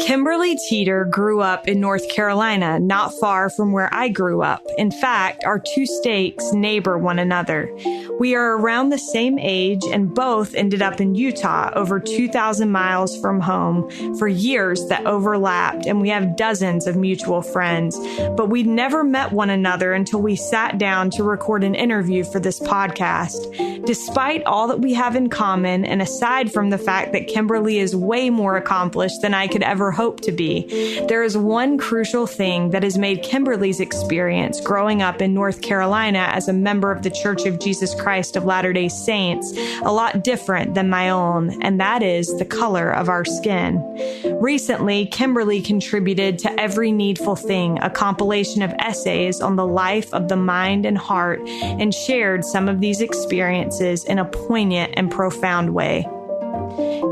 Kimberly Teitter grew up in North Carolina, not far from where I grew up. In fact, our two states neighbor one another. We are around the same age and both ended up in Utah, over 2,000 miles from home, for years that overlapped, and we have dozens of mutual friends. But we'd never met one another until we sat down to record an interview for this podcast. Despite all that we have in common, and aside from the fact that Kimberly is way more accomplished than I could ever hope to be, there is one crucial thing that has made Kimberly's experience growing up in North Carolina as a member of the Church of Jesus Christ of Latter-day Saints a lot different than my own, and that is the color of our skin. Recently, Kimberly contributed to Every Needful Thing, a compilation of essays on the life of the mind and heart, and shared some of these experiences in a poignant and profound way.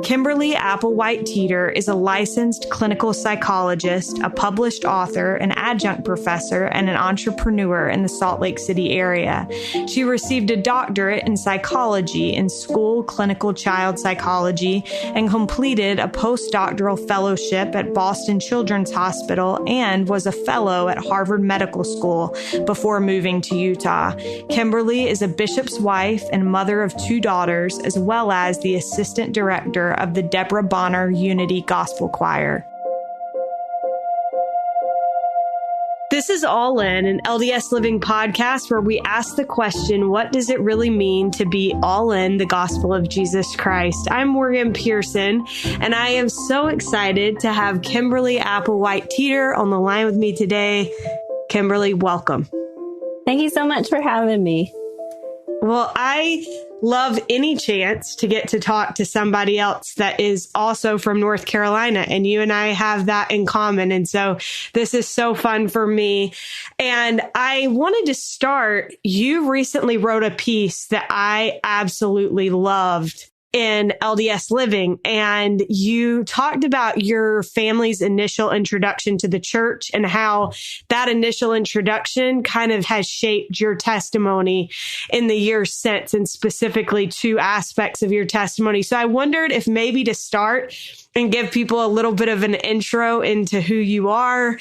Kimberly Applewhite Teitter is a licensed clinical psychologist, a published author, an adjunct professor, and an entrepreneur in the Salt Lake City area. She received a doctorate in psychology in school clinical child psychology and completed a postdoctoral fellowship at Boston Children's Hospital and was a fellow at Harvard Medical School before moving to Utah. Kimberly is a bishop's wife and mother of two daughters, as well as the assistant director of the Deborah Bonner Unity Gospel Choir. This is All In, an LDS Living podcast where we ask the question, what does it really mean to be all in the gospel of Jesus Christ? I'm Morgan Pearson, and I am so excited to have Kimberly Applewhite Teitter on the line with me today. Kimberly, welcome. Thank you so much for having me. Well, I love any chance to get to talk to somebody else that is also from North Carolina, and you and I have that in common. And so this is so fun for me. And I wanted to start, you recently wrote a piece that I absolutely loved in LDS Living, and you talked about your family's initial introduction to the church and how that initial introduction kind of has shaped your testimony in the years since, and specifically two aspects of your testimony. So I wondered if maybe to start and give people a little bit of an intro into who you are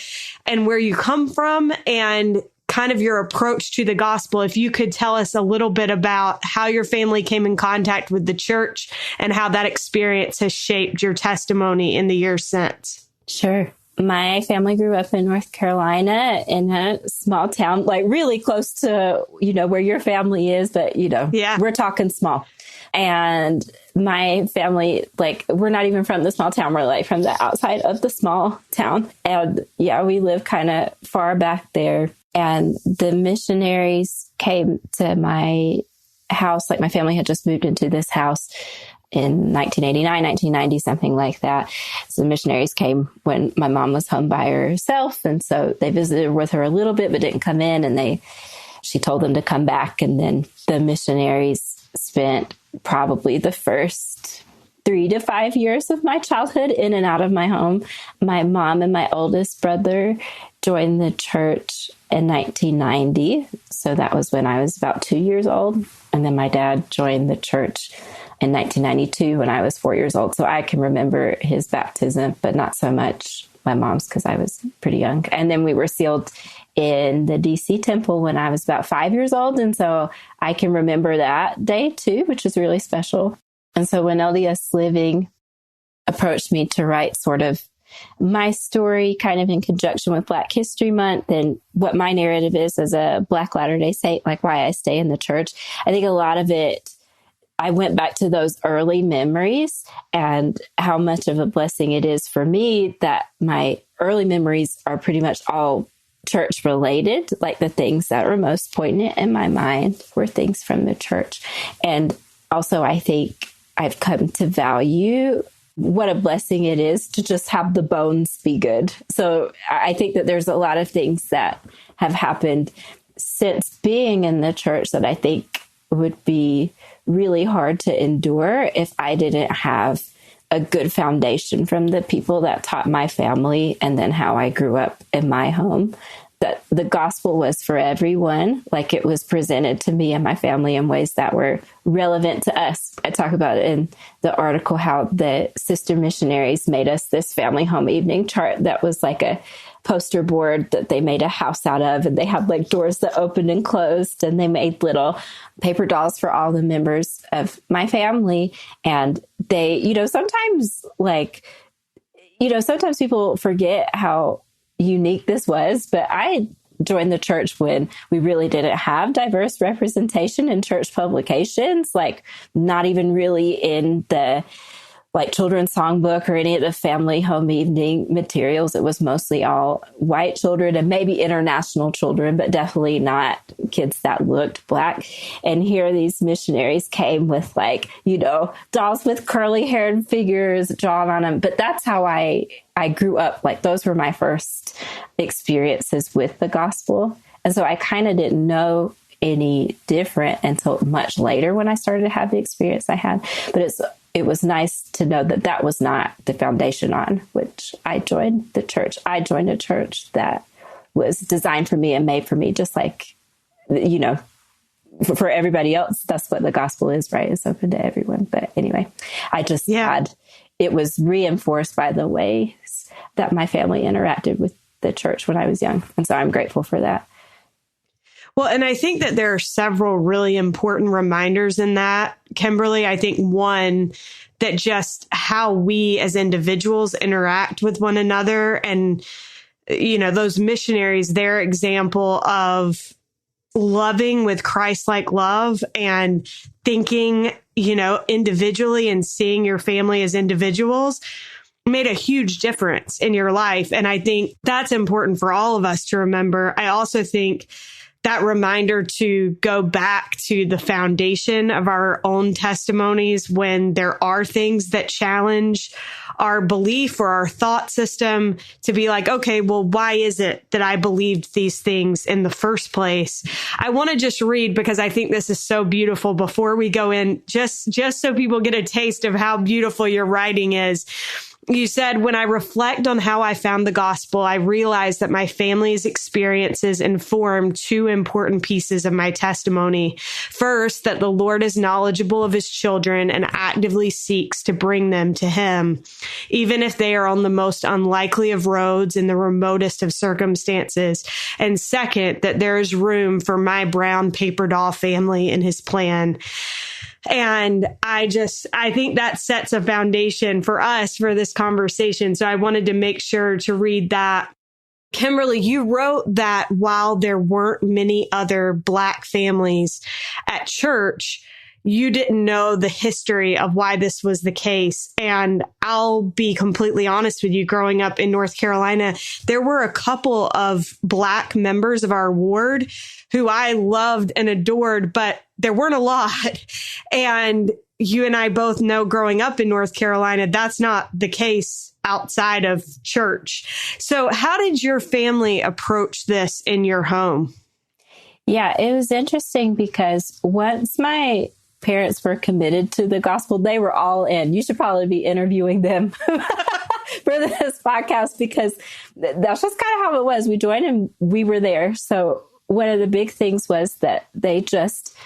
and where you come from and kind of your approach to the gospel, if you could tell us a little bit about how your family came in contact with the church and how that experience has shaped your testimony in the years since. Sure. My family grew up in North Carolina in a small town, like really close to, where your family is, but, We're talking small. And my family, we're not even from the small town. We're from the outside of the small town. And we live kind of far back there. And the missionaries came to my house, my family had just moved into this house in 1989, 1990, something like that. So the missionaries came when my mom was home by herself. And so they visited with her a little bit, but didn't come in. And she told them to come back. And then the missionaries spent probably the first 3 to 5 years of my childhood in and out of my home. My mom and my oldest brother joined the church in 1990. So that was when I was about 2 years old. And then my dad joined the church in 1992 when I was 4 years old. So I can remember his baptism, but not so much my mom's because I was pretty young. And then we were sealed in the DC temple when I was about 5 years old. And so I can remember that day too, which is really special. And so when LDS Living approached me to write sort of my story kind of in conjunction with Black History Month and what my narrative is as a Black Latter-day Saint, why I stay in the church, I think a lot of it, I went back to those early memories and how much of a blessing it is for me that my early memories are pretty much all church related. The things that were most poignant in my mind were things from the church. And also, I think I've come to value what a blessing it is to just have the bones be good. So I think that there's a lot of things that have happened since being in the church that I think would be really hard to endure if I didn't have a good foundation from the people that taught my family and then how I grew up in my home. that the gospel was for everyone. Like, it was presented to me and my family in ways that were relevant to us. I talk about it in the article, how the sister missionaries made us this family home evening chart that was like a poster board that they made a house out of, and they had like doors that opened and closed, and they made little paper dolls for all the members of my family. And they, sometimes people forget how unique this was, but I joined the church when we really didn't have diverse representation in church publications, like not even really in the children's songbook or any of the family home evening materials. It was mostly all white children and maybe international children, but definitely not kids that looked Black. And here these missionaries came with dolls with curly haired figures drawn on them. But that's how I grew up. Like, those were my first experiences with the gospel. And so I kind of didn't know any different until much later when I started to have the experience I had. But it was nice to know that that was not the foundation on which I joined the church. I joined a church that was designed for me and made for me, just like, for everybody else. That's what the gospel is, right? It's open to everyone. But anyway, I just had, it was reinforced by the ways that my family interacted with the church when I was young. And so I'm grateful for that. Well, and I think that there are several really important reminders in that, Kimberly. I think one, that just how we as individuals interact with one another, and, those missionaries, their example of loving with Christ-like love and thinking, individually and seeing your family as individuals made a huge difference in your life. And I think that's important for all of us to remember. I also think that reminder to go back to the foundation of our own testimonies when there are things that challenge our belief or our thought system, to be like, okay, well, why is it that I believed these things in the first place? I want to just read, because I think this is so beautiful before we go in, just so people get a taste of how beautiful your writing is. You said, when I reflect on how I found the gospel, I realize that my family's experiences inform two important pieces of my testimony. First, that the Lord is knowledgeable of his children and actively seeks to bring them to him, even if they are on the most unlikely of roads in the remotest of circumstances. And second, that there is room for my brown paper doll family in his plan. And I think that sets a foundation for us for this conversation. So I wanted to make sure to read that. Kimberly, you wrote that while there weren't many other Black families at church, you didn't know the history of why this was the case. And I'll be completely honest with you, growing up in North Carolina, there were a couple of Black members of our ward who I loved and adored, but there weren't a lot. And you and I both know, growing up in North Carolina, that's not the case outside of church. So how did your family approach this in your home? Yeah, it was interesting because once my parents were committed to the gospel, they were all in. You should probably be interviewing them for this podcast, because that's just kind of how it was. We joined and we were there. So one of the big things was that they just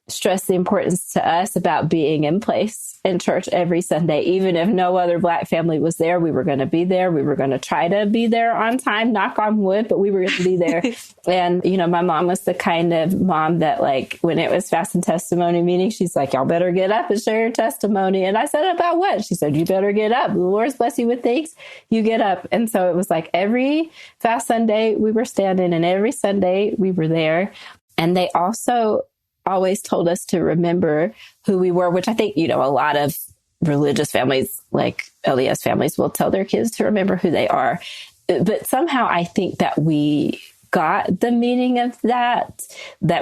stressed the importance to us about being in place in church every Sunday. Even if no other Black family was there, we were going to be there. We were going to try to be there on time, knock on wood, but we were going to be there. And, my mom was the kind of mom that, when it was fast and testimony meeting, she's like, y'all better get up and share your testimony. And I said, about what? She said, you better get up. The Lord's bless you with things. You get up. And so it was like every fast Sunday we were standing, and every Sunday we were there. And they also always told us to remember who we were, which I think, a lot of religious families, like LDS families, will tell their kids to remember who they are. But somehow I think that we got the meaning of that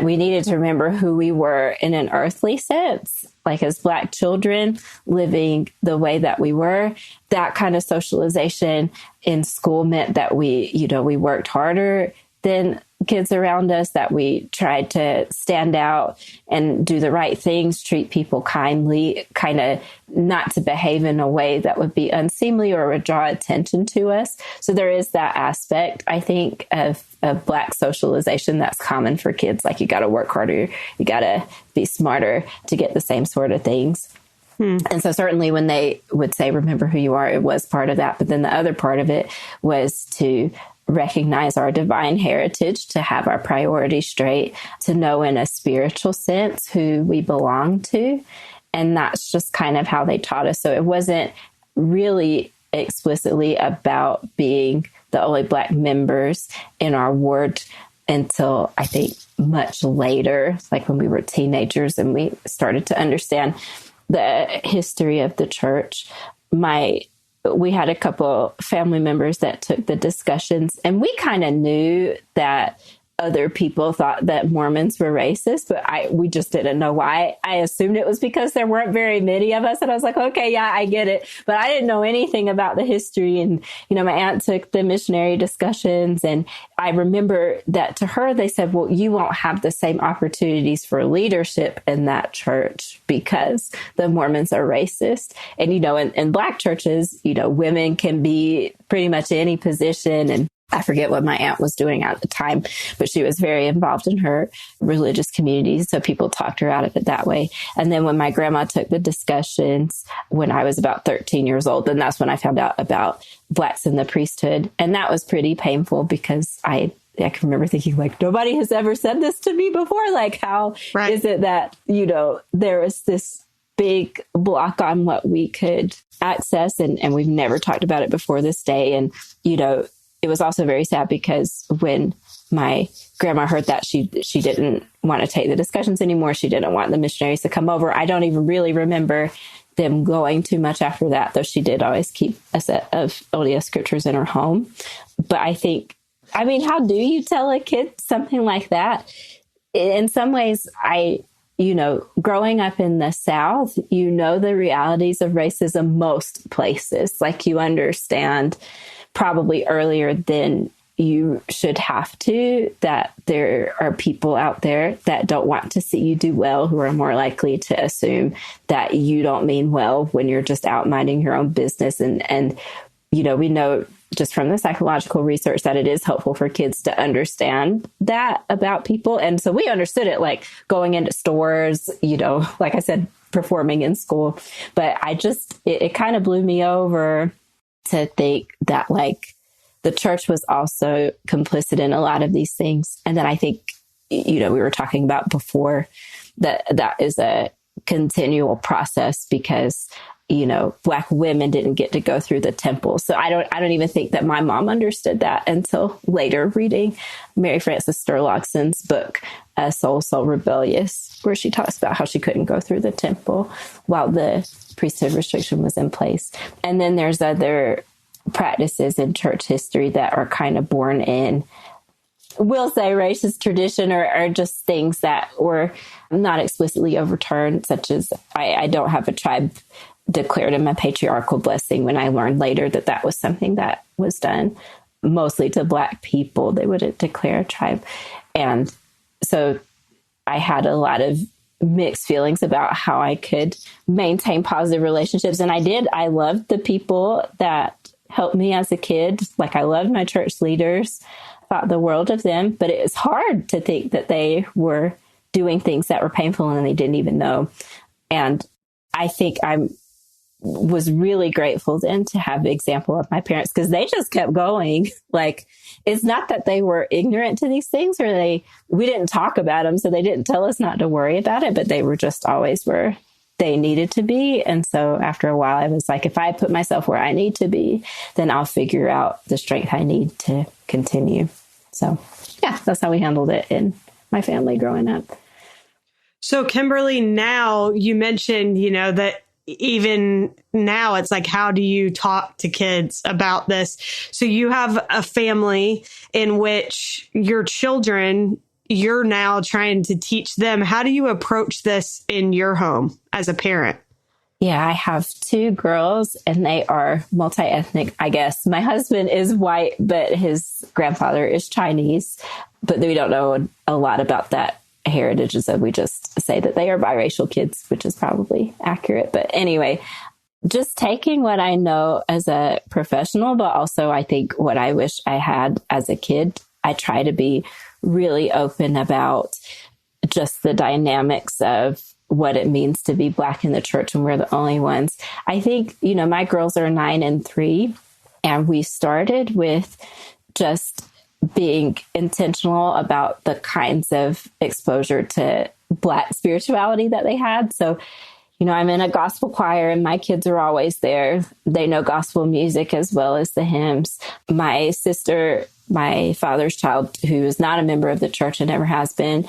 we needed to remember who we were in an earthly sense, like as Black children living the way that we were. That kind of socialization in school meant that we worked harder than kids around us, that we tried to stand out and do the right things, treat people kindly, kind of not to behave in a way that would be unseemly or would draw attention to us. So there is that aspect, I think, of Black socialization that's common for kids. Like, you got to work harder, you got to be smarter to get the same sort of things. And so certainly when they would say, remember who you are, it was part of that. But then the other part of it was to recognize our divine heritage, to have our priorities straight, to know in a spiritual sense who we belong to. And that's just kind of how they taught us. So it wasn't really explicitly about being the only Black members in our ward until I think much later, like when we were teenagers and we started to understand the history of the church. We had a couple family members that took the discussions, and we kind of knew that other people thought that Mormons were racist, but we just didn't know why. I assumed it was because there weren't very many of us. And I was like, okay, yeah, I get it. But I didn't know anything about the history. And, my aunt took the missionary discussions. And I remember that to her, they said, well, you won't have the same opportunities for leadership in that church because the Mormons are racist. And, in Black churches, women can be pretty much any position. And I forget what my aunt was doing at the time, but she was very involved in her religious community. So people talked her out of it that way. And then when my grandma took the discussions when I was about 13 years old, then that's when I found out about Blacks in the priesthood. And that was pretty painful because I can remember thinking, like, nobody has ever said this to me before. Like, how is it that, there is this big block on what we could access, and we've never talked about it before this day. And, it was also very sad because when my grandma heard that, she didn't want to take the discussions anymore. She didn't want the missionaries to come over. I don't even really remember them going too much after that, though she did always keep a set of LDS scriptures in her home. But I think, how do you tell a kid something like that? In some ways, growing up in the South, the realities of racism most places. Like, you understand probably earlier than you should have to, that there are people out there that don't want to see you do well, who are more likely to assume that you don't mean well when you're just out minding your own business. And we know just from the psychological research that it is helpful for kids to understand that about people. And so we understood it, like going into stores, like I said, performing in school. But it kind of blew me over to think that, like, the church was also complicit in a lot of these things. And then I think, we were talking about before that is a continual process because, Black women didn't get to go through the temple. So I don't even think that my mom understood that until later, reading Mary Frances Sturlockson's book, Soul Rebellious, where she talks about how she couldn't go through the temple while the priesthood restriction was in place. And then there's other practices in church history that are kind of born in, we'll say, racist tradition, or just things that were not explicitly overturned, such as I don't have a tribe declared in my patriarchal blessing, when I learned later that was something that was done mostly to Black people. They wouldn't declare a tribe. And so I had a lot of mixed feelings about how I could maintain positive relationships. And I did. I loved the people that helped me as a kid. Like, I loved my church leaders, thought the world of them, but it was hard to think that they were doing things that were painful and they didn't even know. And I think I was really grateful then to have the example of my parents, because they just kept going. Like, it's not that they were ignorant to these things, or we didn't talk about them, so they didn't tell us not to worry about it, but they were just always where they needed to be. And so after a while, I was like, if I put myself where I need to be, then I'll figure out the strength I need to continue. So yeah, that's how we handled it in my family growing up. So Kimberly, now you mentioned, that even now it's like, how do you talk to kids about this? So you have a family in which your children, you're now trying to teach them. How do you approach this in your home as a parent? Yeah, I have two girls and they are multi-ethnic, I guess. My husband is white, but his grandfather is Chinese. But we don't know a lot about that heritage. And so we just say that they are biracial kids, which is probably accurate. But anyway, just taking what I know as a professional, but also I think what I wish I had as a kid, I try to be really open about just the dynamics of what it means to be Black in the church, and we're the only ones. I think, my girls are 9 and 3, and we started with just being intentional about the kinds of exposure to Black spirituality that they had. So, I'm in a gospel choir and my kids are always there. They know gospel music as well as the hymns. My sister, my father's child, who is not a member of the church and never has been,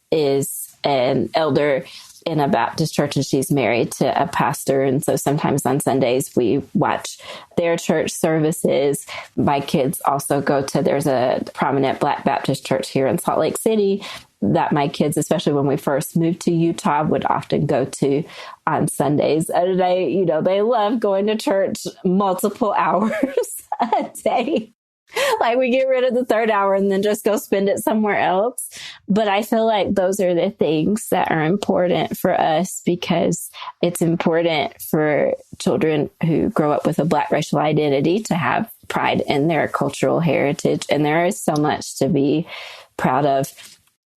is an elder in a Baptist church, and she's married to a pastor. And so sometimes on Sundays we watch their church services. My kids also there's a prominent Black Baptist church here in Salt Lake City that my kids, especially when we first moved to Utah, would often go to on Sundays. And they love going to church multiple hours a day. Like, we get rid of the third hour and then just go spend it somewhere else. But I feel like those are the things that are important for us, because it's important for children who grow up with a Black racial identity to have pride in their cultural heritage. And there is so much to be proud of.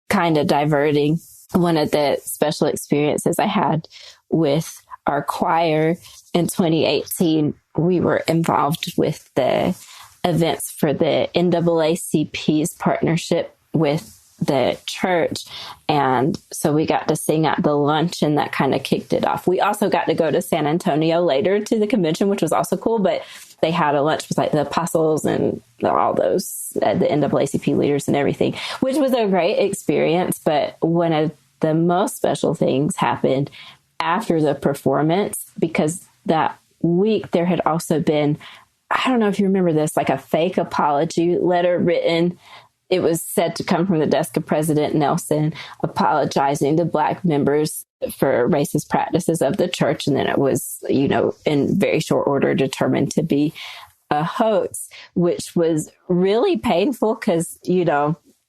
Kind of diverting, one of the special experiences I had with our choir in 2018, we were involved with the events for the NAACP's partnership with the church. And so we got to sing at the lunch, and that kind of kicked it off. We also got to go to San Antonio later to the convention, which was also cool, but they had a lunch with like the apostles and all those, the NAACP leaders and everything, which was a great experience. But one of the most special things happened after the performance, because that week there had also been, I don't know if you remember this, like a fake apology letter written. It was said to come from the desk of President Nelson, apologizing to Black members for racist practices of the church. And then it was, in very short order determined to be a hoax, which was really painful because,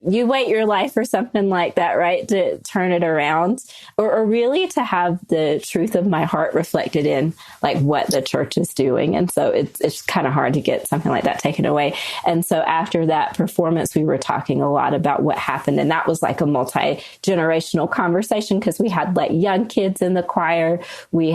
you wait your life for something like that, right? To turn it around, or really to have the truth of my heart reflected in like what the church is doing. And so it's kind of hard to get something like that taken away. And so after that performance, we were talking a lot about what happened. And that was like a multi-generational conversation, because we had like young kids in the choir. You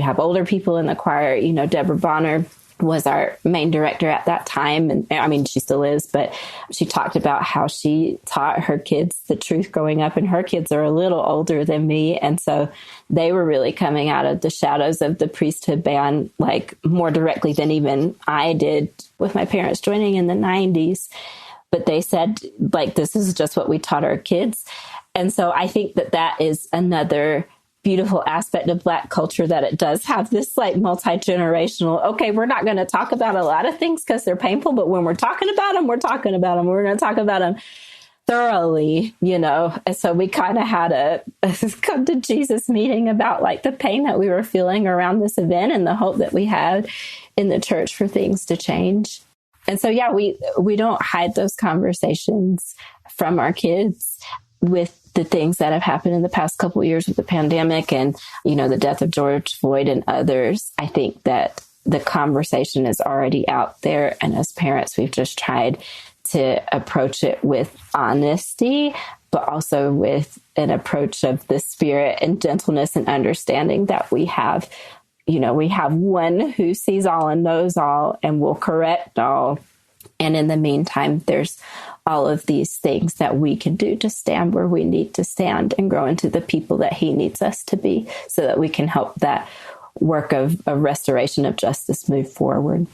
have older people in the choir. Deborah Bonner was our main director at that time. And I mean, she still is, but she talked about how she taught her kids the truth growing up, and her kids are a little older than me. And so they were really coming out of the shadows of the priesthood ban, like more directly than even I did with my parents joining in the 90s. But they said, like, this is just what we taught our kids. And so I think that is another beautiful aspect of Black culture, that it does have this like multi-generational, okay, we're not going to talk about a lot of things because they're painful, but when we're talking about them, we're talking about them. We're going to talk about them thoroughly, And so we kind of had a come to Jesus meeting about like the pain that we were feeling around this event and the hope that we had in the church for things to change. And so, yeah, we don't hide those conversations from our kids with the things that have happened in the past couple of years with the pandemic and, the death of George Floyd and others. I think that the conversation is already out there. And as parents, we've just tried to approach it with honesty, but also with an approach of the spirit and gentleness and understanding that we have. We have one who sees all and knows all and will correct all. And in the meantime, there's all of these things that we can do to stand where we need to stand and grow into the people that he needs us to be, so that we can help that work of restoration of justice move forward.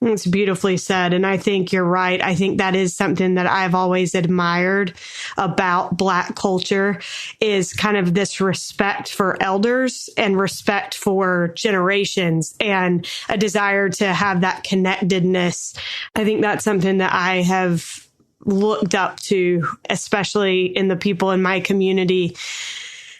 It's beautifully said. And I think you're right. I think that is something that I've always admired about Black culture, is kind of this respect for elders and respect for generations and a desire to have that connectedness. I think that's something that I have looked up to, especially in the people in my community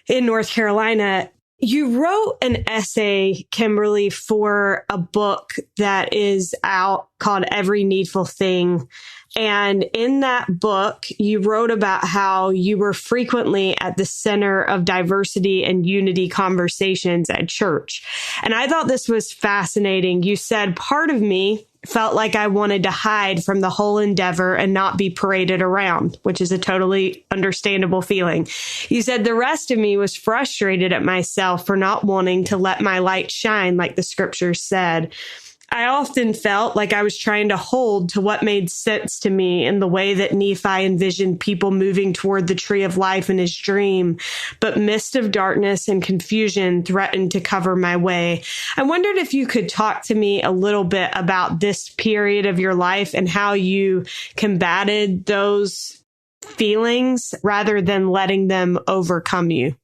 in North Carolina. You wrote an essay, Kimberly, for a book that is out called Every Needful Thing. And in that book, you wrote about how you were frequently at the center of diversity and unity conversations at church. And I thought this was fascinating. You said, part of me felt like I wanted to hide from the whole endeavor and not be paraded around, which is a totally understandable feeling. You said the rest of me was frustrated at myself for not wanting to let my light shine, like the scriptures said. I often felt like I was trying to hold to what made sense to me in the way that Nephi envisioned people moving toward the tree of life in his dream, but mist of darkness and confusion threatened to cover my way. I wondered if you could talk to me a little bit about this period of your life and how you combated those feelings rather than letting them overcome you.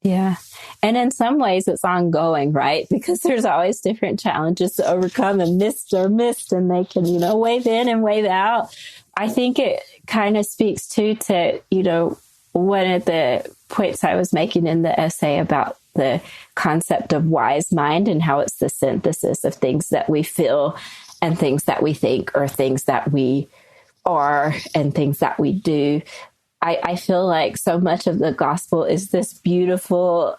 Yeah. And in some ways it's ongoing, right? Because there's always different challenges to overcome, and mist are mist, and they can, wave in and wave out. I think it kind of speaks too to, one of the points I was making in the essay about the concept of wise mind and how it's the synthesis of things that we feel and things that we think, or things that we are and things that we do. I feel like so much of the gospel is this beautiful,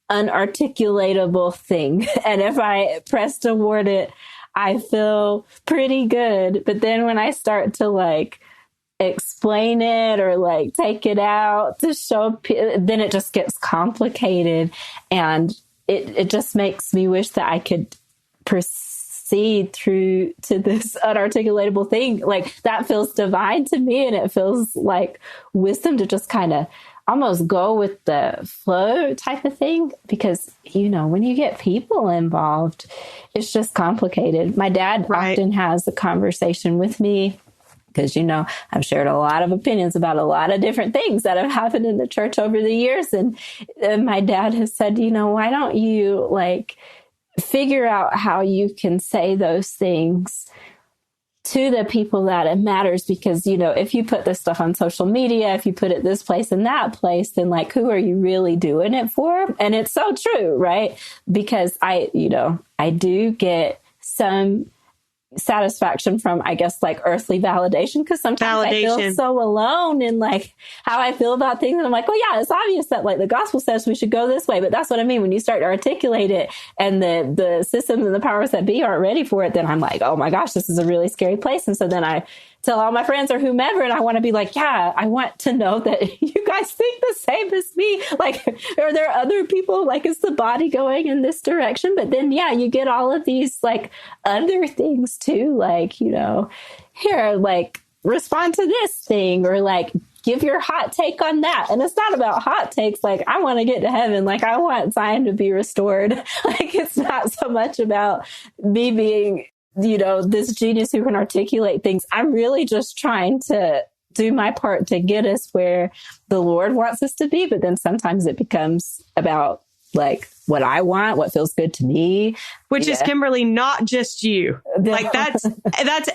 unarticulatable thing. And if I press toward it, I feel pretty good. But then when I start to explain it or take it out to show, then it just gets complicated. And it just makes me wish that I could proceed through to this unarticulatable thing. That feels divine to me, and it feels like wisdom to just kind of almost go with the flow type of thing, because when you get people involved, it's just complicated. My dad often has a conversation with me, because I've shared a lot of opinions about a lot of different things that have happened in the church over the years, and my dad has said, why don't you figure out how you can say those things to the people that it matters, because, if you put this stuff on social media, if you put it this place and that place, then who are you really doing it for? And it's so true, right? Because I do get some satisfaction from, I guess, earthly validation, because sometimes I feel so alone in how I feel about things. And I'm like, well, yeah, it's obvious that the gospel says we should go this way, but that's what I mean. When you start to articulate it and the systems and the powers that be aren't ready for it, then I'm like, oh my gosh, this is a really scary place. And so then I tell all my friends or whomever, and I want to be yeah, I want to know that you guys think the same as me. Are there other people? Is the body going in this direction? But then, yeah, you get all of these other things too, here, respond to this thing, or give your hot take on that. And it's not about hot takes. I want to get to heaven. I want Zion to be restored. It's not so much about me being this genius who can articulate things. I'm really just trying to do my part to get us where the Lord wants us to be. But then sometimes it becomes about what I want, what feels good to me. Which is, Kimberly, not just you. That's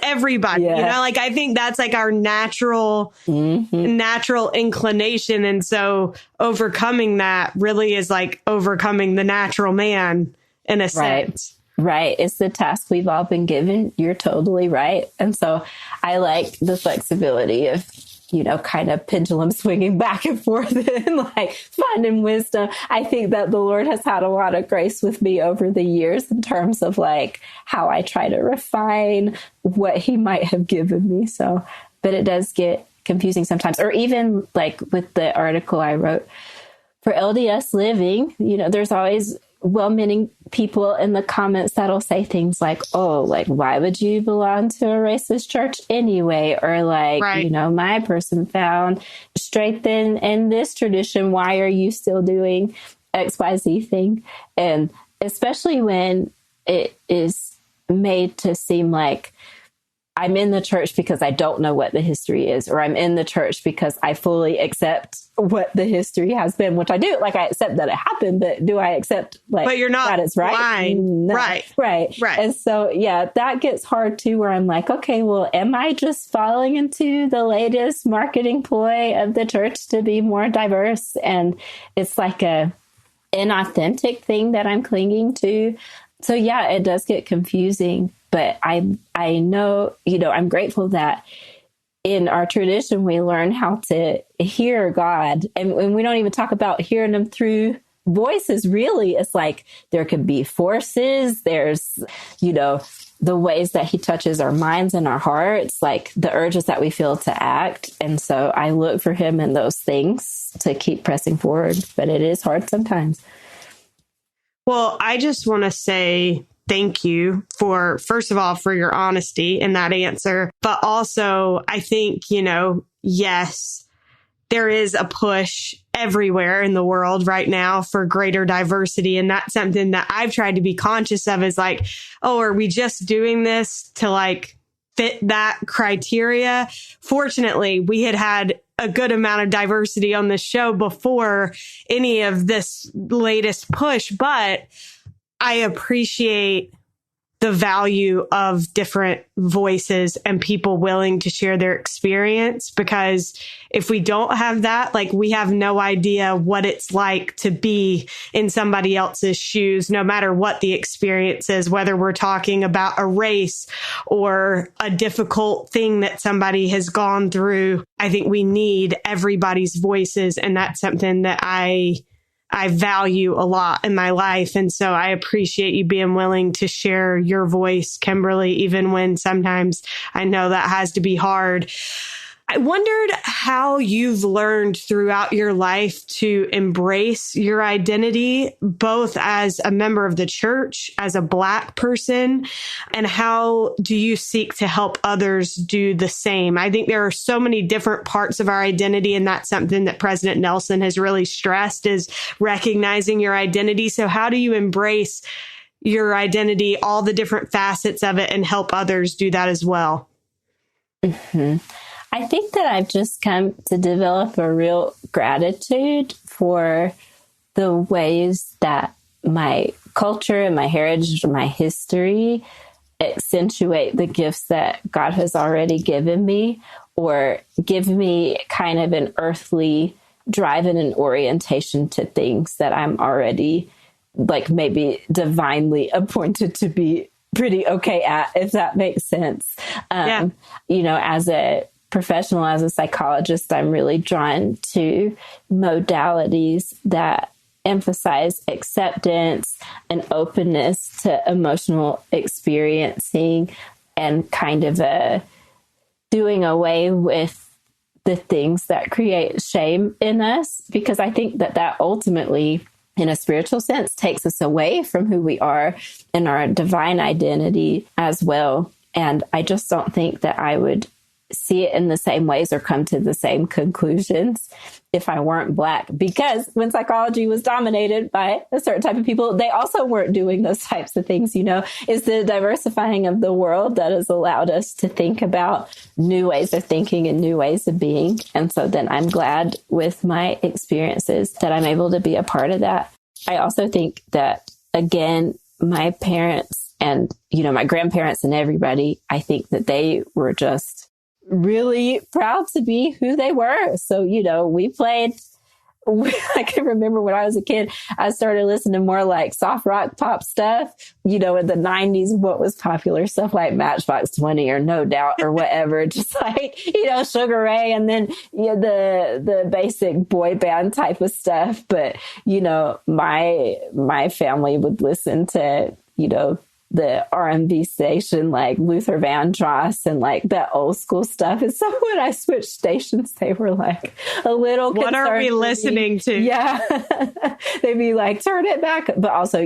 everybody. Yeah. I think that's our natural inclination. And so overcoming that really is overcoming the natural man in a sense. Right. It's the task we've all been given. You're totally right. And so I like the flexibility of, kind of pendulum swinging back and forth and finding wisdom. I think that the Lord has had a lot of grace with me over the years in terms of how I try to refine what he might have given me. So, but it does get confusing sometimes. Or even with the article I wrote for LDS Living, there's always well-meaning people in the comments that'll say things why would you belong to a racist church anyway? Or my person found strength in this tradition. Why are you still doing XYZ thing? And especially when it is made to seem like I'm in the church because I don't know what the history is, or I'm in the church because I fully accept what the history has been, which I do. I accept that it happened, but do I accept but you're not that it's right? Lying. No. Right. And so, yeah, that gets hard too, where I'm okay, well, am I just falling into the latest marketing ploy of the church to be more diverse? And it's inauthentic thing that I'm clinging to. So yeah, it does get confusing, but I know, I'm grateful that in our tradition, we learn how to hear God. And we don't even talk about hearing him through voices, really. It's like there could be forces. There's, the ways that he touches our minds and our hearts, like the urges that we feel to act. And so I look for him in those things to keep pressing forward. But it is hard sometimes. Well, I just want to say thank you for, first of all, for your honesty in that answer. But also, I think, yes, there is a push everywhere in the world right now for greater diversity. And that's something that I've tried to be conscious of is like, oh, are we just doing this to like fit that criteria? Fortunately, we had a good amount of diversity on this show before any of this latest push, but I appreciate the value of different voices and people willing to share their experience, because if we don't have that, like we have no idea what it's like to be in somebody else's shoes, no matter what the experience is, whether we're talking about a race or a difficult thing that somebody has gone through. I think we need everybody's voices. And that's something that I value a lot in my life. And so I appreciate you being willing to share your voice, Kimberly, even when sometimes I know that has to be hard. I wondered how you've learned throughout your life to embrace your identity, both as a member of the church, as a Black person, and how do you seek to help others do the same? I think there are so many different parts of our identity, and that's something that President Nelson has really stressed is recognizing your identity. So how do you embrace your identity, all the different facets of it, and help others do that as well? Mm-hmm. I think that I've just come to develop a real gratitude for the ways that my culture and my heritage and my history accentuate the gifts that God has already given me, or give me kind of an earthly drive and an orientation to things that I'm already like maybe divinely appointed to be pretty okay at, if that makes sense. As a professional, as a psychologist, I'm really drawn to modalities that emphasize acceptance and openness to emotional experiencing, and kind of doing away with the things that create shame in us, because I think that ultimately, in a spiritual sense, takes us away from who we are and our divine identity as well. And I just don't think that I would see it in the same ways or come to the same conclusions if I weren't Black, because when psychology was dominated by a certain type of people, they also weren't doing those types of things. It's the diversifying of the world that has allowed us to think about new ways of thinking and new ways of being. And so then I'm glad with my experiences that I'm able to be a part of that. I also think that, again, my parents and, my grandparents and everybody, I think that they were just really proud to be who they were. So, we played, I can remember when I was a kid, I started listening to more like soft rock pop stuff, in the 90s, what was popular, stuff like Matchbox 20 or No Doubt or whatever, just like, Sugar Ray, and then the basic boy band type of stuff. But, my family would listen to, the R&B station, like Luther Vandross and like that old school stuff. And so when I switched stations, they were like a little What are we listening to? Yeah. They'd be like, turn it back. But also,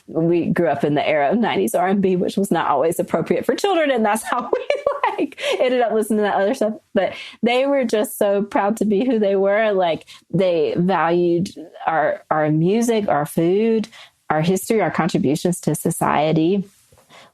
we grew up in the era of 90s R&B, which was not always appropriate for children. And that's how we ended up listening to that other stuff. But they were just so proud to be who they were. Like they valued our music, our food, our history, our contributions to society.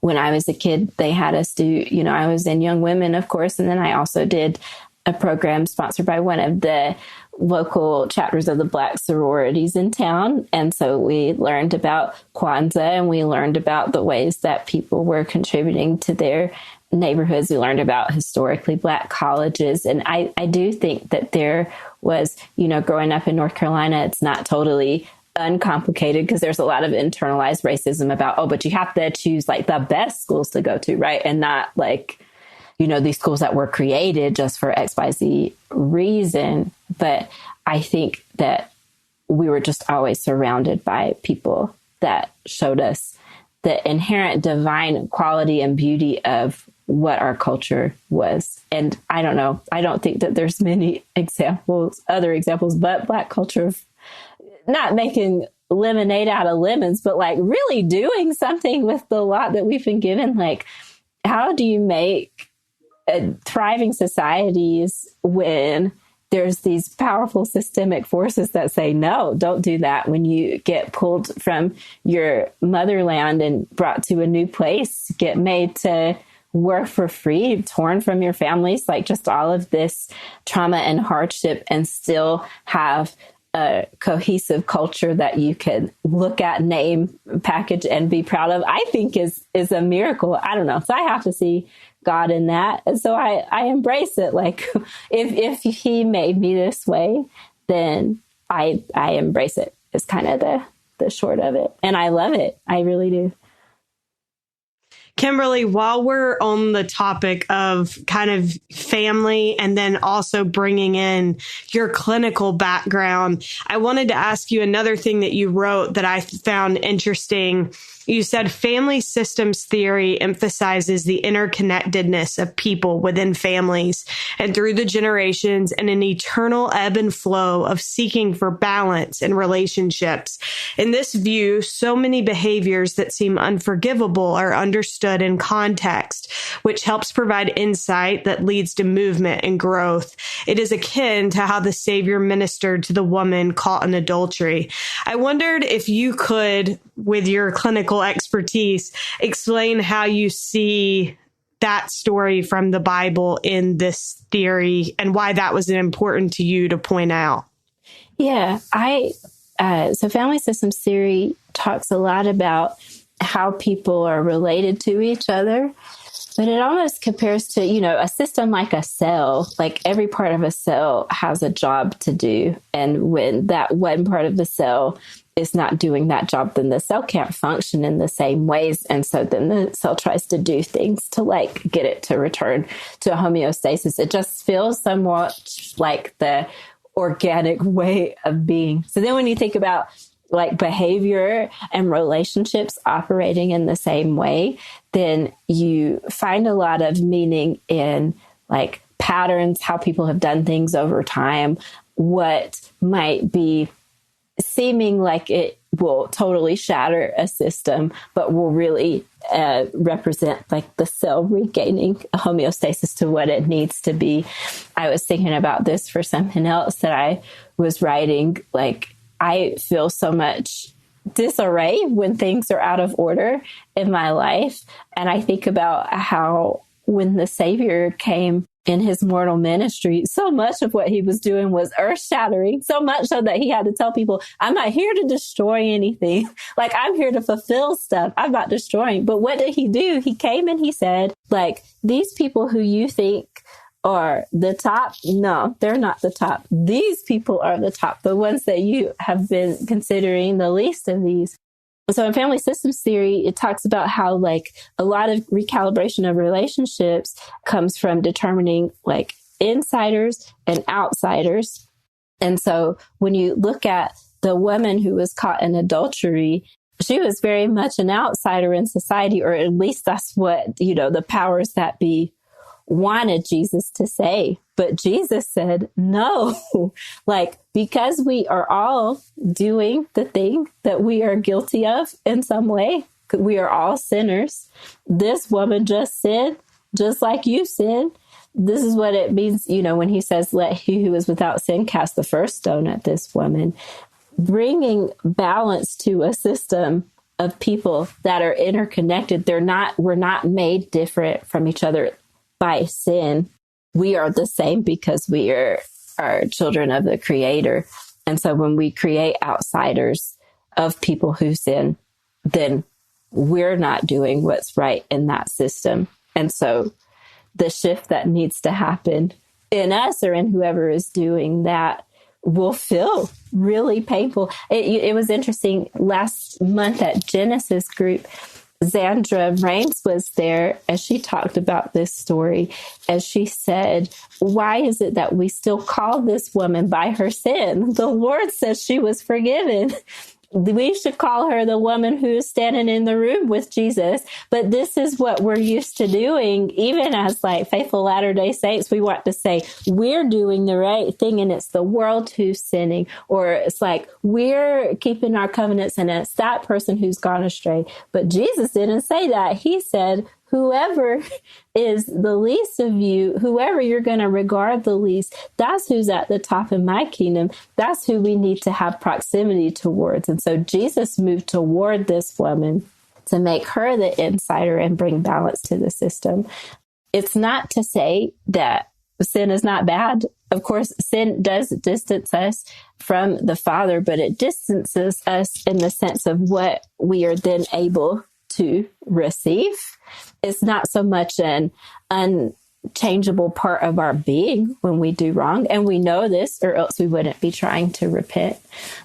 When I was a kid, they had us do, I was in Young Women, of course, and then I also did a program sponsored by one of the local chapters of the Black sororities in town. And so we learned about Kwanzaa, and we learned about the ways that people were contributing to their neighborhoods. We learned about historically Black colleges. And I do think that there was, growing up in North Carolina, it's not totally uncomplicated because there's a lot of internalized racism about, oh, but you have to choose like the best schools to go to, right? And not like, these schools that were created just for XYZ reason. But I think that we were just always surrounded by people that showed us the inherent divine quality and beauty of what our culture was. And I don't know, I don't think that there's many other examples, but Black culture of not making lemonade out of lemons, but like really doing something with the lot that we've been given. Like, how do you make thriving societies when there's these powerful systemic forces that say, no, don't do that. When you get pulled from your motherland and brought to a new place, get made to work for free, torn from your families, like just all of this trauma and hardship, and still have a cohesive culture that you can look at, name, package, and be proud of, I think is a miracle. I don't know. So I have to see God in that. And so I embrace it. Like if he made me this way, then I embrace it. It's kind of the short of it. And I love it. I really do. Kimberly, while we're on the topic of kind of family and then also bringing in your clinical background, I wanted to ask you another thing that you wrote that I found interesting. You said family systems theory emphasizes the interconnectedness of people within families and through the generations, and an eternal ebb and flow of seeking for balance in relationships. In this view, so many behaviors that seem unforgivable are understood in context, which helps provide insight that leads to movement and growth. It is akin to how the Savior ministered to the woman caught in adultery. I wondered if you could, with your clinical expertise, explain how you see that story from the Bible in this theory and why that was important to you to point out. Yeah, so family systems theory talks a lot about how people are related to each other, but it almost compares to, a system like a cell. Like every part of a cell has a job to do. And when that one part of the cell is not doing that job, then the cell can't function in the same ways. And so then the cell tries to do things to like get it to return to homeostasis. It just feels somewhat like the organic way of being. So then when you think about like behavior and relationships operating in the same way, then you find a lot of meaning in like patterns, how people have done things over time, what might be seeming like it will totally shatter a system, but will really represent like the cell regaining homeostasis to what it needs to be. I was thinking about this for something else that I was writing. Like, I feel so much disarray when things are out of order in my life. And I think about how when the Savior came in his mortal ministry, so much of what he was doing was earth shattering, so much so that he had to tell people, I'm not here to destroy anything. Like, I'm here to fulfill stuff. I'm not destroying. But what did he do? He came and he said, like, these people who you think are the top, no, they're not the top. These people are the top, the ones that you have been considering the least of these. So in family systems theory, it talks about how like a lot of recalibration of relationships comes from determining like insiders and outsiders. And so when you look at the woman who was caught in adultery, she was very much an outsider in society, or at least that's what, the powers that be wanted Jesus to say. But Jesus said, no, like, because we are all doing the thing that we are guilty of in some way, we are all sinners. This woman just sinned, just like you sinned. This is what it means, when he says, let he who is without sin cast the first stone at this woman. Bringing balance to a system of people that are interconnected. We're not made different from each other by sin. We are the same because we are children of the Creator. And so when we create outsiders of people who sin, then we're not doing what's right in that system. And so the shift that needs to happen in us or in whoever is doing that will feel really painful. It was interesting. Last month at Genesis group, Zandra Rains was there as she talked about this story. As she said, why is it that we still call this woman by her sin? The Lord says she was forgiven. We should call her the woman who is standing in the room with Jesus. But this is what we're used to doing. Even as like faithful Latter-day Saints, we want to say we're doing the right thing and it's the world who's sinning. Or it's like we're keeping our covenants and it's that person who's gone astray. But Jesus didn't say that. He said, whoever is the least of you, whoever you're going to regard the least, that's who's at the top in my kingdom. That's who we need to have proximity towards. And so Jesus moved toward this woman to make her the insider and bring balance to the system. It's not to say that sin is not bad. Of course, sin does distance us from the Father, but it distances us in the sense of what we are then able to receive. It's not so much an unchangeable part of our being when we do wrong. And we know this, or else we wouldn't be trying to repent.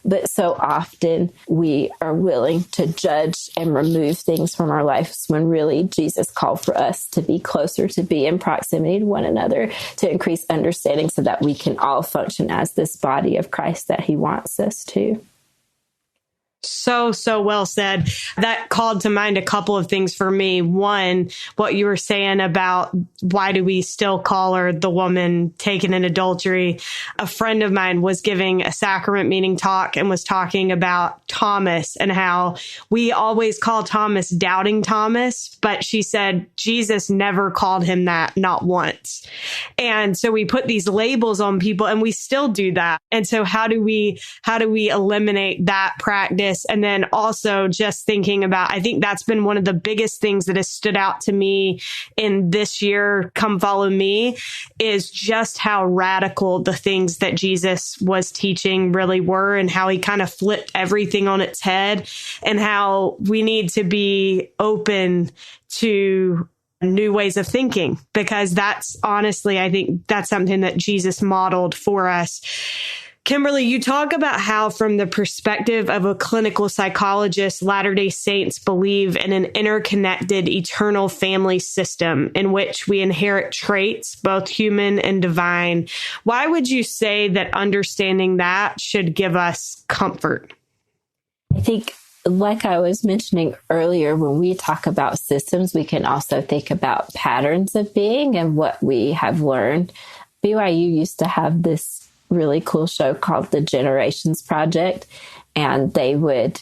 But so often we are willing to judge and remove things from our lives when really Jesus called for us to be closer, to be in proximity to one another, to increase understanding so that we can all function as this body of Christ that he wants us to. So well said. That called to mind a couple of things for me. One, what you were saying about why do we still call her the woman taken in adultery? A friend of mine was giving a sacrament meeting talk and was talking about Thomas and how we always call Thomas Doubting Thomas, but she said Jesus never called him that, not once. And so we put these labels on people and we still do that. And so how do we eliminate that practice? And then also just thinking about, I think that's been one of the biggest things that has stood out to me in this year, Come Follow Me, is just how radical the things that Jesus was teaching really were and how he kind of flipped everything on its head and how we need to be open to new ways of thinking, because that's honestly, I think that's something that Jesus modeled for us. Kimberly, you talk about how from the perspective of a clinical psychologist, Latter-day Saints believe in an interconnected eternal family system in which we inherit traits, both human and divine. Why would you say that understanding that should give us comfort? I think, like I was mentioning earlier, when we talk about systems, we can also think about patterns of being and what we have learned. BYU used to have this really cool show called the Generations Project, and they would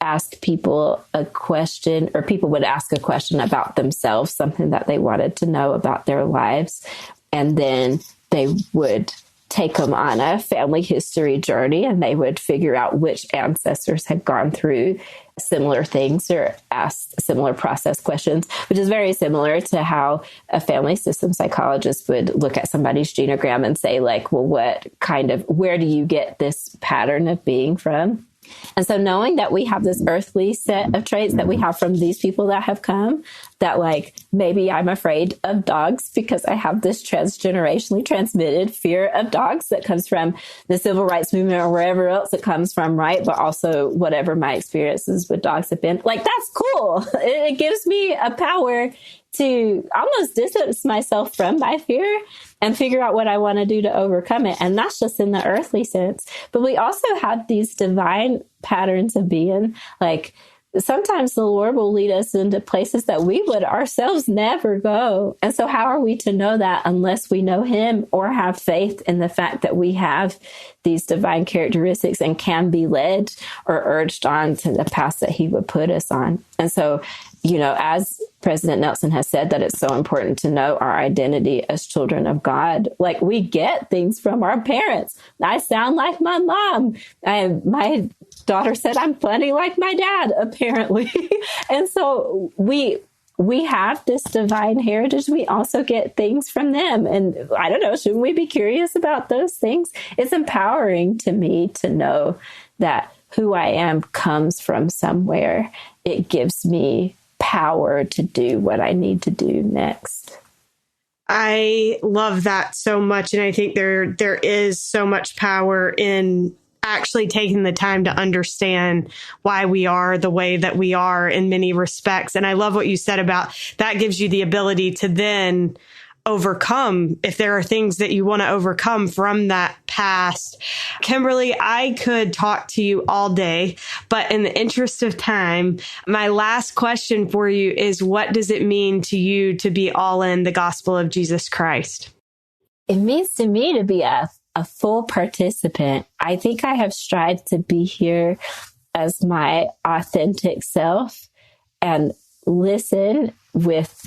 ask people a question, or people would ask a question about themselves, something that they wanted to know about their lives, and then they would take them on a family history journey, and they would figure out which ancestors had gone through similar things or asked similar process questions, which is very similar to how a family system psychologist would look at somebody's genogram and say, like, well, where do you get this pattern of being from? And so knowing that we have this earthly set of traits that we have from these people that have come, that like maybe I'm afraid of dogs because I have this transgenerationally transmitted fear of dogs that comes from the civil rights movement or wherever else it comes from, right? But also whatever my experiences with dogs have been. Like, that's cool. It gives me a power to almost distance myself from my fear and figure out what I want to do to overcome it. And that's just in the earthly sense. But we also have these divine patterns of being. Like, sometimes the Lord will lead us into places that we would ourselves never go. And so how are we to know that unless we know him or have faith in the fact that we have these divine characteristics and can be led or urged on to the path that he would put us on? And so, you know, as President Nelson has said, that it's so important to know our identity as children of God. Like, we get things from our parents. I sound like my mom. My daughter said I'm funny like my dad, apparently. And so we have this divine heritage. We also get things from them. And I don't know, shouldn't we be curious about those things? It's empowering to me to know that who I am comes from somewhere. It gives me power to do what I need to do next. I love that so much. And I think there is so much power in actually taking the time to understand why we are the way that we are in many respects. And I love what you said about that gives you the ability to then overcome if there are things that you want to overcome from that past. Kimberly, I could talk to you all day, but in the interest of time, my last question for you is, what does it mean to you to be all in the gospel of Jesus Christ? It means to me to be a full participant. I think I have strived to be here as my authentic self and listen with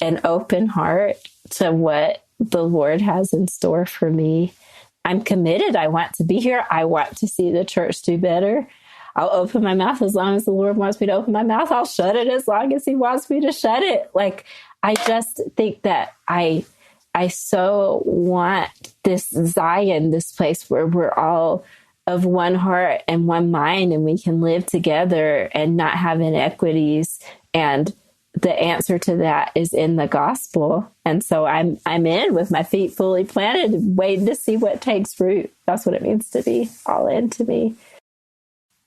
an open heart to what the Lord has in store for me. I'm committed. I want to be here. I want to see the church do better. I'll open my mouth as long as the Lord wants me to open my mouth. I'll shut it as long as he wants me to shut it. Like, I just think that I so want this Zion, this place where we're all of one heart and one mind, and we can live together and not have inequities. And the answer to that is in the gospel. And so I'm in with my feet fully planted, waiting to see what takes root. That's what it means to be all in to me.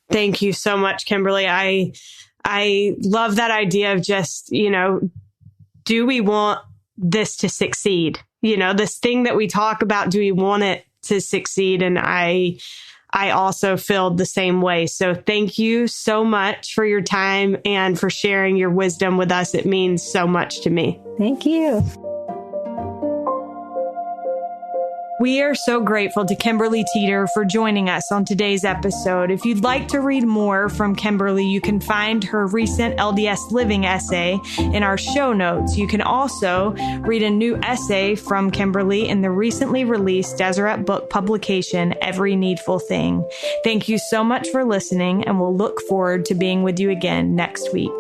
Thank you so much, Kimberly. I love that idea of just, do we want this to succeed? This thing that we talk about, do we want it to succeed? And I also feel the same way. So thank you so much for your time and for sharing your wisdom with us. It means so much to me. Thank you. We are so grateful to Kimberly Teitter for joining us on today's episode. If you'd like to read more from Kimberly, you can find her recent LDS Living essay in our show notes. You can also read a new essay from Kimberly in the recently released Deseret book publication, Every Needful Thing. Thank you so much for listening, and we'll look forward to being with you again next week.